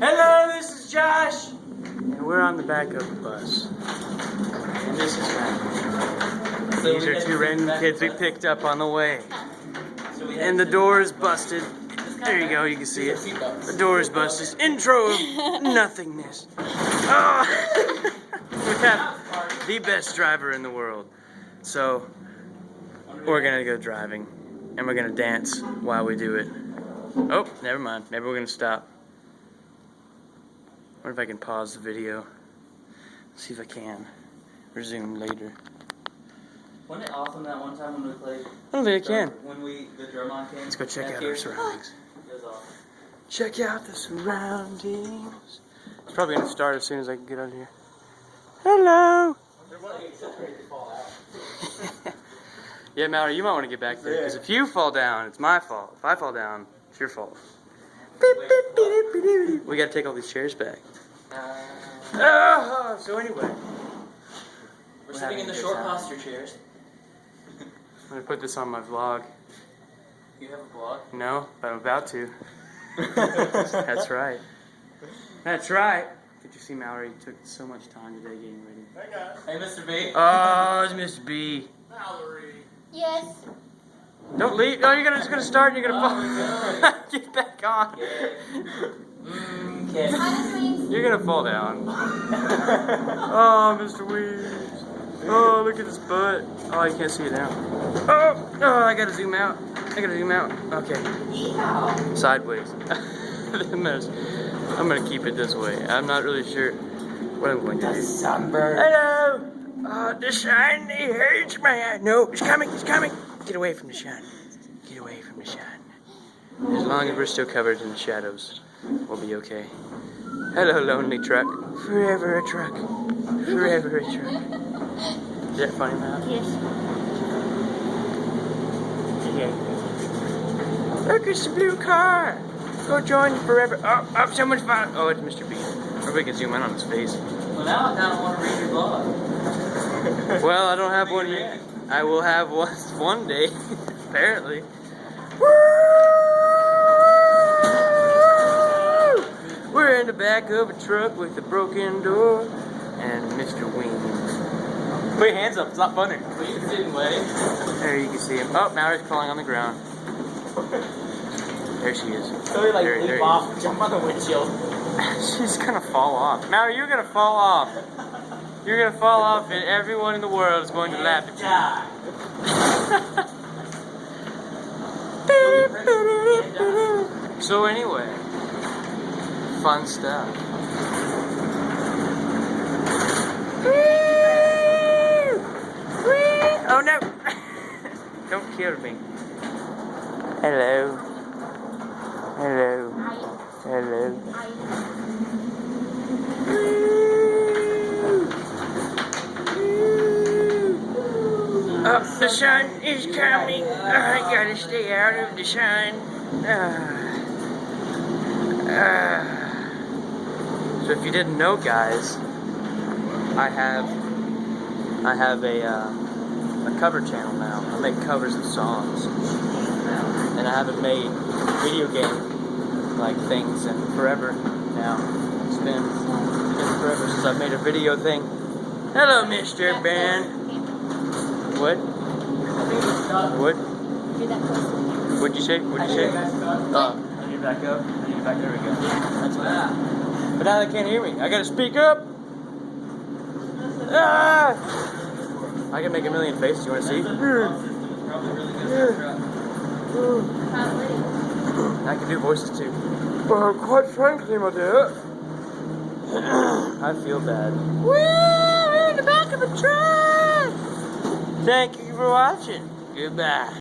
Hello, this is Josh. And we're on the back of the bus. And this is Matt. These are two random kids we picked up on the way. And the door is busted. There you go, you can see it. The door is busted. Intro of nothingness. Oh. We have the best driver in the world. So, we're gonna go driving. And we're gonna dance while we do it. Oh, never mind. Maybe we're gonna stop. I wonder if I can pause the video. See if I can. Resume later. Wasn't it awesome that one time when we played? I don't think I can. When the Drummond came. Let's go check out our surroundings. It was awesome. Check out the surroundings. It's probably gonna start as soon as I can get out of here. Hello. Yeah, Mallory, you might want to get back there, because if you fall down, it's my fault. If I fall down, it's your fault. We gotta take all these chairs back. So anyway. We're sitting in the short posture chairs. I'm gonna put this on my vlog. You have a vlog? No, but I'm about to. That's right. That's right. Did you see Mallory took so much time today getting ready? Hey guys. Hey Mr. B. Oh, it's Mr. B. Mallory. Yes. Don't leave. No, you're just gonna start and you're gonna fall. Get back on. Okay. You're gonna fall down. Oh, Mr. Weeds. Oh, look at his butt. Oh, you can't see it now. Oh, I gotta zoom out. Okay. Sideways. I'm gonna keep it this way. I'm not really sure what I'm going to do. Sunburn. Hello. The sun, it hurts my eye. No, it's coming. Get away from the sun. Get away from the sun. As long as we're still covered in the shadows, we'll be okay. Hello, lonely truck. Forever a truck. Forever a truck. Is that funny, Matt? Yes. Okay. Look, it's the blue car. Go join forever. Oh, someone's found. Oh, it's Mr. B. Or we can zoom in on his face. Well, now I kind of want to read your blog. Well, I don't have one yet. I will have one day, apparently. We're in the back of a truck with a broken door and Mr. Wings. Put your hands up, it's not funny. Well, you can sit and wave. There you can see him. Oh, Mallory's crawling on the ground. There she is. So he like leap off, jump on the windshield. She's gonna fall off. Mallory, you're gonna fall off. You're gonna fall off and everyone in the world is going to laugh at you. So anyway, fun stuff. Oh no! Don't kill me. Hello. Oh, the sun is coming. I gotta stay out of the sun. So if you didn't know, guys, I have a cover channel now. I make covers of songs, and I haven't made video game like things in forever now. It's been forever since I've made a video thing. Hello, Mr. Ben. What? What? What'd you say? Oh, I need to back up. There we go. That's what. But now they can't hear me. I gotta speak up. I can make a million faces. You wanna see? I can do voices too. Well, quite frankly, my dear, I feel bad. We're in the back of a truck. Thank you for watching. Goodbye.